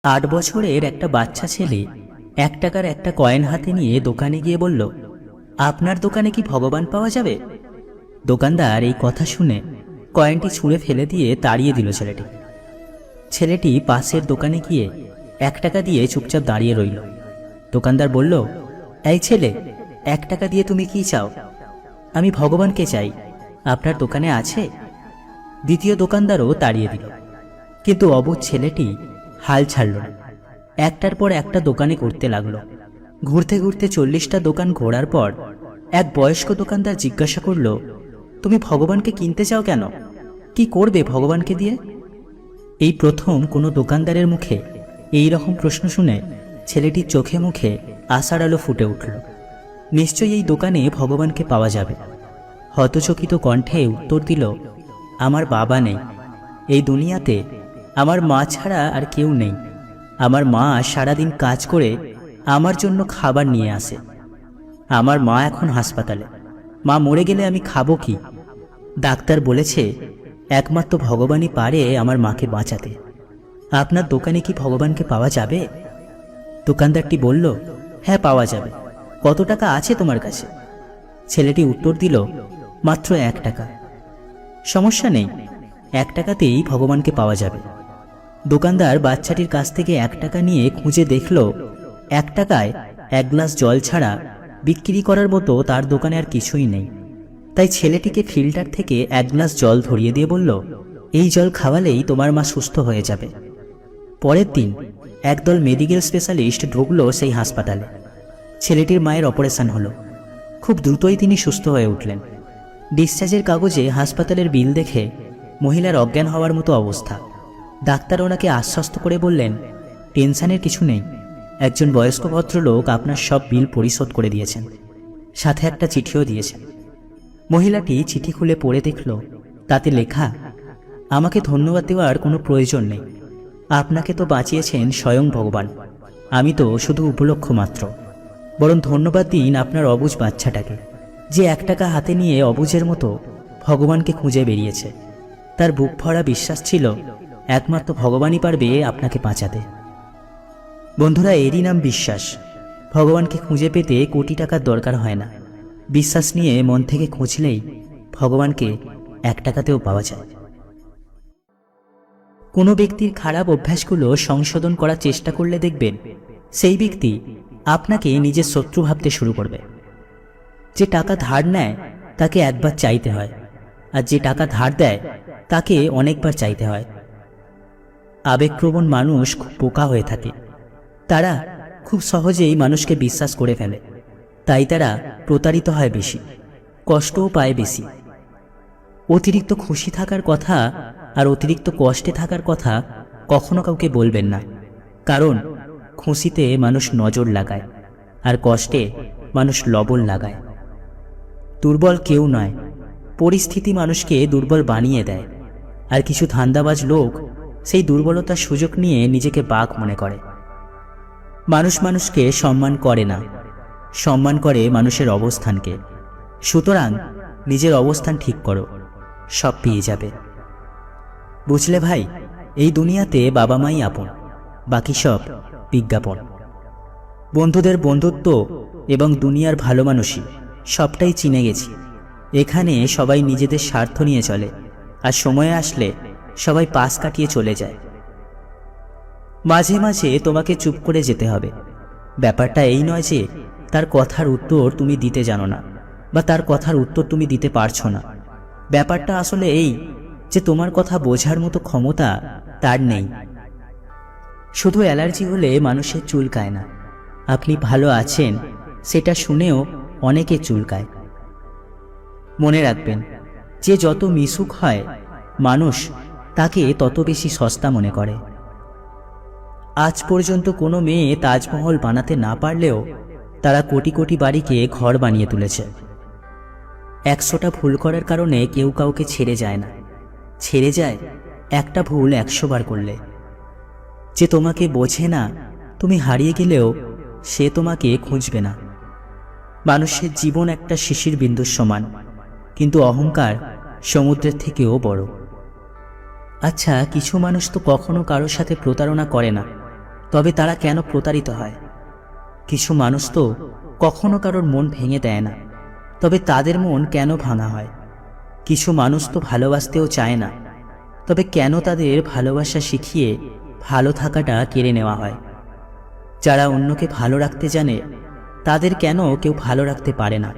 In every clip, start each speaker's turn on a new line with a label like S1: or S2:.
S1: 8 বছরের একটা বাচ্চা ছেলে 1 টাকার একটা কয়েন হাতে নিয়ে দোকানে গিয়ে বলল, আপনার দোকানে কি ভগবান পাওয়া যাবে? দোকানদার এই কথা শুনে কয়েনটি ছুঁড়ে ফেলে দিয়ে তাড়িয়ে দিল ছেলেটি। ছেলেটি পাশের দোকানে গিয়ে 1 টাকা দিয়ে চুপচাপ দাঁড়িয়ে রইল। দোকানদার বলল, এই ছেলে, 1 টাকা দিয়ে তুমি কি চাও? আমি ভগবানকে চাই, আপনার দোকানে আছে? দ্বিতীয় দোকানদারও তাড়িয়ে দিল। কিন্তু অবুঝ ছেলেটি হাল ছাড়ল না। একটার পর একটা দোকানে ঘুরতে লাগলো। ঘুরতে ঘুরতে 40টা দোকান ঘোরার পর এক বয়স্ক দোকানদার জিজ্ঞাসা করল, তুমি ভগবানকে কিনতে চাও কেন? কি করবে ভগবানকে দিয়ে? এই প্রথম কোনো দোকানদারের মুখে এই রকম প্রশ্ন শুনে ছেলেটির চোখে মুখে আশার আলো ফুটে উঠল। নিশ্চয়ই এই দোকানে ভগবানকে পাওয়া যাবে। হতচকিত কণ্ঠে উত্তর দিল, আমার বাবা নেই, এই দুনিয়াতে আমার মা ছাড়া আর কেউ নেই। আমার মা সারাদিন কাজ করে আমার জন্য খাবার নিয়ে আসে। আমার মা এখন হাসপাতালে, মা মরে গেলে আমি খাবো কি? ডাক্তার বলেছে একমাত্র ভগবানই পারে আমার মাকে বাঁচাতে। আপনার দোকানে কি ভগবানকে পাওয়া যাবে? দোকানদারটি বলল, হ্যাঁ পাওয়া যাবে। কত টাকা আছে তোমার কাছে? ছেলেটি উত্তর দিল, মাত্র 1 টাকা। সমস্যা নেই, 1 টাকাতেই ভগবানকে পাওয়া যাবে। দোকানদার বাচ্চাটির কাছ থেকে 1 টাকা নিয়ে খুঁজে দেখল 1 টাকায় 1 গ্লাস জল ছাড়া বিক্রি করার মতো তার দোকানে আর কিছুই নেই। তাই ছেলেটিকে ফিল্টার থেকে 1 গ্লাস জল ধরিয়ে দিয়ে বলল, এই জল খাওয়ালেই তোমার মা সুস্থ হয়ে যাবে। পরের দিন একদল মেডিকেল স্পেশালিস্ট ঢুকলো সেই হাসপাতালে। ছেলেটির মায়ের অপারেশন হলো। খুব দ্রুতই তিনি সুস্থ হয়ে উঠলেন। ডিসচার্জের কাগজে হাসপাতালের বিল দেখে মহিলার অজ্ঞান হওয়ার মতো অবস্থা। ডাক্তার ওনাকে আশ্বস্ত করে বললেন, টেনশনের কিছু নেই, একজন বয়স্ক ভদ্রলোক আপনার সব বিল পরিশোধ করে দিয়েছেন, সাথে একটা চিঠিও দিয়েছেন। মহিলাটি চিঠি খুলে পড়ে দেখল, তাতে লেখা, আমাকে ধন্যবাদ দেওয়ার কোনো প্রয়োজন নেই, আপনাকে তো বাঁচিয়েছেন স্বয়ং ভগবান, আমি তো শুধু উপলক্ষ মাত্র। বরং ধন্যবাদ দিন আপনার অবুঝ বাচ্চাটাকে, যে 1 টাকা হাতে নিয়ে অবুঝের মতো ভগবানকে খুঁজে বেরিয়েছে। তার বুক ভরা বিশ্বাস ছিল একমাত্র ভগবানই পারবে আপনাকে বাঁচাতে। বন্ধুরা, এরই নাম বিশ্বাস। ভগবানকে খুঁজে পেতে কোটি টাকার দরকার হয় না। বিশ্বাস নিয়ে মন থেকে খুঁজলেই ভগবানকে 1 টাকাতেও পাওয়া যায়। কোনো ব্যক্তির খারাপ অভ্যাসগুলো সংশোধন করার চেষ্টা করলে দেখবেন সেই ব্যক্তি আপনাকে নিজের শত্রু ভাবতে শুরু করবে। যে টাকা ধার নেয় তাকে একবার চাইতে হয়, আর যে টাকা ধার দেয় তাকে অনেকবার চাইতে হয়। আবেগপ্রবণ মানুষ খুব বোকা হয়ে থাকে। তারা খুব সহজেই মানুষকে বিশ্বাস করে ফেলে, তাই তারা প্রতারিত হয় বেশি, কষ্টও পায় বেশি। অতিরিক্ত খুশি থাকার কথা আর অতিরিক্ত কষ্টে থাকার কথা কখনো কাউকে বলবেন না, কারণ খুশিতে মানুষ নজর লাগায় আর কষ্টে মানুষ লবণ লাগায়। দুর্বল কেউ নয়, পরিস্থিতি মানুষকে দুর্বল বানিয়ে দেয়। আর কিছু ধান্দাবাজ লোক সেই দুর্বলতার সুযোগ নিয়ে নিজেকে বাঘ মনে করে। মানুষ মানুষকে সম্মান করে না, সম্মান করে মানুষের অবস্থানকে। সুতরাং নিজের অবস্থান ঠিক করো, সব পেয়ে যাবে। বুঝলে ভাই, এই দুনিয়াতে বাবা মাই আপন, বাকি সব বিজ্ঞাপন। বন্ধুদের বন্ধুত্ব এবং দুনিয়ার ভালো মানুষই সবটাই চিনে গেছি। এখানে সবাই নিজেদের স্বার্থ নিয়ে চলে, আর সময় আসলে সবাই পাশ কাটিয়ে চলে যায়। মাঝে মাঝে তোমাকে চুপ করে যেতে হবে। ব্যাপারটা এই নয় যে তার কথার উত্তর তুমি দিতে জানো না, বা তার কথার উত্তর তুমি দিতে পারছো না। ব্যাপারটা আসলে এই যে তোমার কথা বোঝার মতো ক্ষমতা তার নেই। শুধু অ্যালার্জি হলে মানুষের চুলকায় না, আপনি ভালো আছেন সেটা শুনেও অনেকে চুলকায়। মনে রাখবেন, যে যত মিশুক হয় মানুষ তাকে তত বেশি সস্তা মনে করে। আজ পর্যন্ত কোনো মেয়ে তাজমহল বানাতে না পারলেও তারা কোটি কোটি বাড়িকে ঘর বানিয়ে তুলেছে। 100টা ভুল করার কারণে কেউ কাউকে ছেড়ে যায় না, ছেড়ে যায় একটা ভুল 100 বার করলে। যে তোমাকে বোঝে না, তুমি হারিয়ে গেলেও সে তোমাকে খুঁজবে না। মানুষের জীবন একটা শিশির বিন্দুর সমান, কিন্তু অহংকার সমুদ্রের থেকেও বড়। আচ্ছা, কিছু মানুষ তো কখনো কারোর সাথে প্রতারণা করে না, তবে তারা কেন প্রতারিত হয়? কিছু মানুষ তো কখনো কারোর মন ভেঙে দেয় না, তবে তাদের মন কেন ভাঙা হয়? কিছু মানুষ তো ভালোবাসতেও চায় না, তবে কেন তাদের ভালোবাসা শিখিয়ে ভালো থাকাটা কেড়ে নেওয়া হয়? যারা অন্যকে ভালো রাখতে জানে তাদের কেন কেউ ভালো রাখতে পারে না?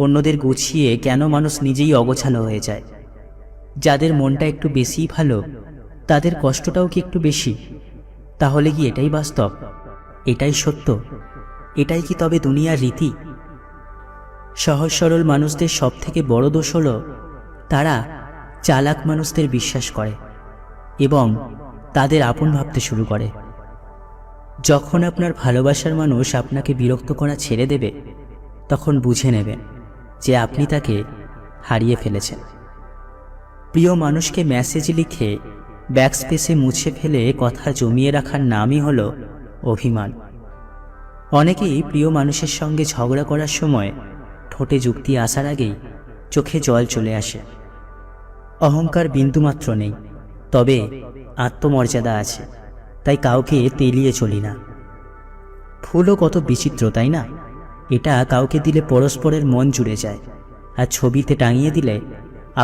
S1: অন্যদের গুছিয়ে কেন মানুষ নিজেই অগোছালো হয়ে যায়? যাদের মনটা একটু বেশিই ভালো তাদের কষ্টটাও কি একটু বেশি? তাহলে কি এটাই বাস্তব? এটাই সত্য? এটাই কি তবে দুনিয়ার রীতি? সহজ সরল মানুষদের সব থেকে বড় দোষ হলো তারা চালাক মানুষদের বিশ্বাস করে এবং তাদের আপন ভাবতে শুরু করে। যখন আপনার ভালোবাসার মানুষ আপনাকে বিরক্ত করা ছেড়ে দেবে, তখন বুঝে নেবেন যে আপনি তাকে হারিয়ে ফেলেছেন। প্রিয় মানুষকে মেসেজ লিখে ব্যাকস্পেসে মুছে ফেলে কথা জমিয়ে রাখার নামই হলো অভিমান। অনেকেই প্রিয় মানুষের সঙ্গে ঝগড়া করার সময় ঠোঁটে যুক্তি আসার আগেই চোখে জল চলে আসে। অহংকার বিন্দুমাত্র নেই, তবে আত্মমর্যাদা আছে, তাই কাউকে তেলিয়ে চলি না। ফুলও কত বিচিত্র, তাই না? এটা কাউকে দিলে পরস্পরের মন জুড়ে যায়, আর ছবিতে টাঙিয়ে দিলে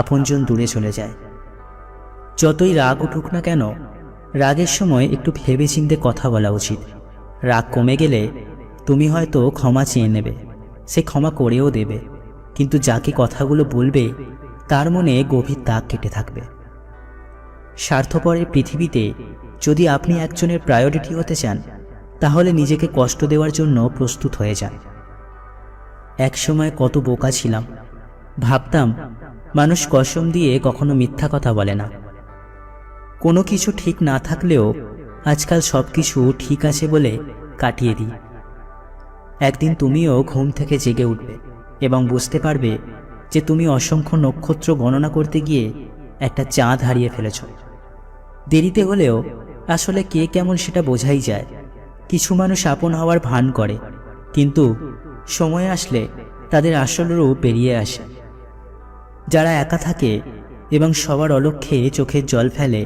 S1: আপনজন দূরে চলে যায়। যতই রাগ উঠুক না কেন, রাগের সময় একটু ভেবেচিন্তে কথা বলা উচিত। রাগ কমে গেলে তুমি হয়তো ক্ষমা চেয়ে নেবে, সে ক্ষমা করেও দেবে, কিন্তু যাকে কথাগুলো বলবে তার মনে গভীর দাগ কেটে থাকবে। স্বার্থপরের পৃথিবীতে যদি আপনি একজনের প্রায়োরিটি হতে চান, তাহলে নিজেকে কষ্ট দেওয়ার জন্য প্রস্তুত হয়ে যান। একসময় কত বোকা ছিলাম, ভাবতাম মানুষ কসম দিয়ে কখনো মিথ্যা কথা বলে না। কোনো কিছু ঠিক না থাকলেও আজকাল সব কিছু ঠিক আছে বলে কাটিয়ে দিই। একদিন তুমিও ঘুম থেকে জেগে উঠবে এবং বুঝতে পারবে যে তুমি অসংখ্য নক্ষত্র গণনা করতে গিয়ে একটা চাঁদ হারিয়ে ফেলেছ। দেরিতে হলেও আসলে কে কেমন সেটা বোঝাই যায়। কিছু মানুষ আপন হওয়ার ভান করে, কিন্তু সময় আসলে তাদের আসল রূপ বেরিয়ে আসে। যারা একা থাকে এবং সবার অলক্ষ্যে চোখের জল ফেলে,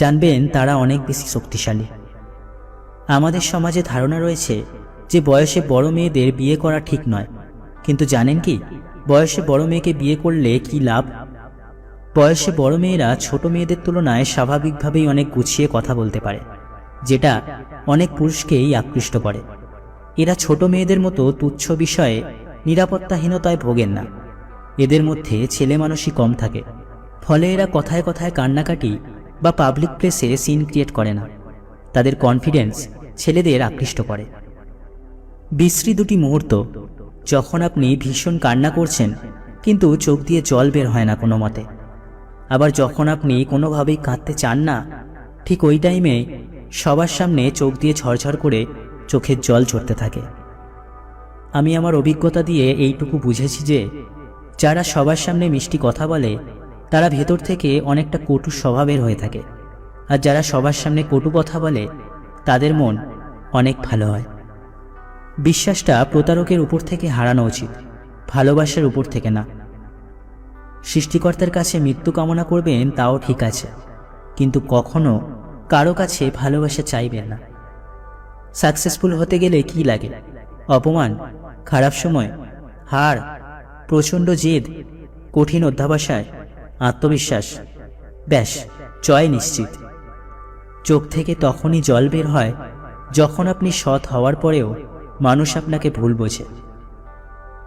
S1: জানবেন তারা অনেক বেশি শক্তিশালী। আমাদের সমাজে ধারণা রয়েছে যে বয়সে বড় মেয়েদের বিয়ে করা ঠিক নয়, কিন্তু জানেন কি বয়সে বড় মেয়েকে বিয়ে করলে কি লাভ? বয়সে বড় মেয়েরা ছোট মেয়েদের তুলনায় স্বাভাবিকভাবেই অনেক গুছিয়ে কথা বলতে পারে, যেটা অনেক পুরুষকেই আকৃষ্ট করে। এরা ছোট মেয়েদের মতো তুচ্ছ বিষয়ে নিরাপত্তাহীনতায় ভোগেন না। এদের মধ্যে ছেলে মানুষই কম থাকে, ফলে এরা কথায় কথায় কান্নাকাটি বা পাবলিক প্লেসে সিন ক্রিয়েট করে না। তাদের কনফিডেন্স ছেলেদের আকৃষ্ট করে। বিশ্রী দুটি মুহূর্ত, যখন আপনি ভীষণ কান্না করছেন কিন্তু চোখ দিয়ে জল বের হয় না কোনো মতে, আবার যখন আপনি কোনোভাবেই কাঁদতে চান না, ঠিক ওই টাইমে সবার সামনে চোখ দিয়ে ঝরঝর করে চোখের জল ঝরতে থাকে। আমি আমার অভিজ্ঞতা দিয়ে এইটুকু বুঝেছি যে যারা সবার সামনে মিষ্টি কথা বলে তারা ভেতর থেকে অনেকটা কটু স্বভাবের হয়ে থাকে, আর যারা সবার সামনে কটু কথা বলে তাদের মন অনেক ভালো হয়। বিশ্বাসটা প্রতারকের উপর থেকে হারানো উচিত, ভালোবাসার উপর থেকে না। সৃষ্টিকর্তার কাছে মৃত্যু কামনা করবেন তাও ঠিক আছে, কিন্তু কখনো কারো কাছে ভালোবাসা চাইবেন না। সাকসেসফুল হতে গেলে কি লাগে? অপমান, খারাপ সময়, হার, প্রচণ্ড জেদ, কঠিন অধ্যাবসায়, আত্মবিশ্বাস, ব্যাস জয় নিশ্চিত। চোখ থেকে তখনই জল বের হয় যখন আপনি সৎ হওয়ার পরেও মানুষ আপনাকে ভুল বোঝে।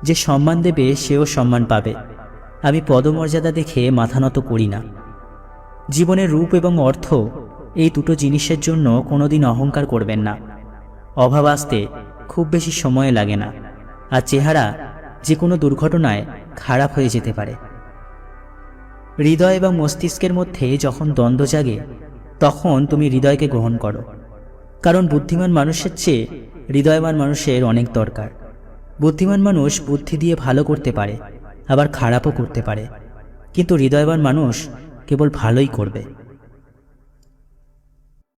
S1: যে সম্মান দেবে সেও সম্মান পাবে। আমি পদমর্যাদা দেখে মাথা নত করি না। জীবনের রূপ এবং অর্থ, এই দুটো জিনিসের জন্য কোনোদিন অহংকার করবেন না। অভাব আসতে খুব বেশি সময় লাগে না, আর চেহারা যে কোনো দুর্ঘটনায় খারাপ হয়ে যেতে পারে। হৃদয় এবং মস্তিষ্কের মধ্যে যখন দ্বন্দ্ব জাগে, তখন তুমি হৃদয়কে গ্রহণ করো, কারণ বুদ্ধিমান মানুষের চেয়ে হৃদয়বান মানুষের অনেক দরকার। বুদ্ধিমান মানুষ বুদ্ধি দিয়ে ভালো করতে পারে, আবার খারাপও করতে পারে, কিন্তু হৃদয়বান মানুষ কেবল ভালোই করবে।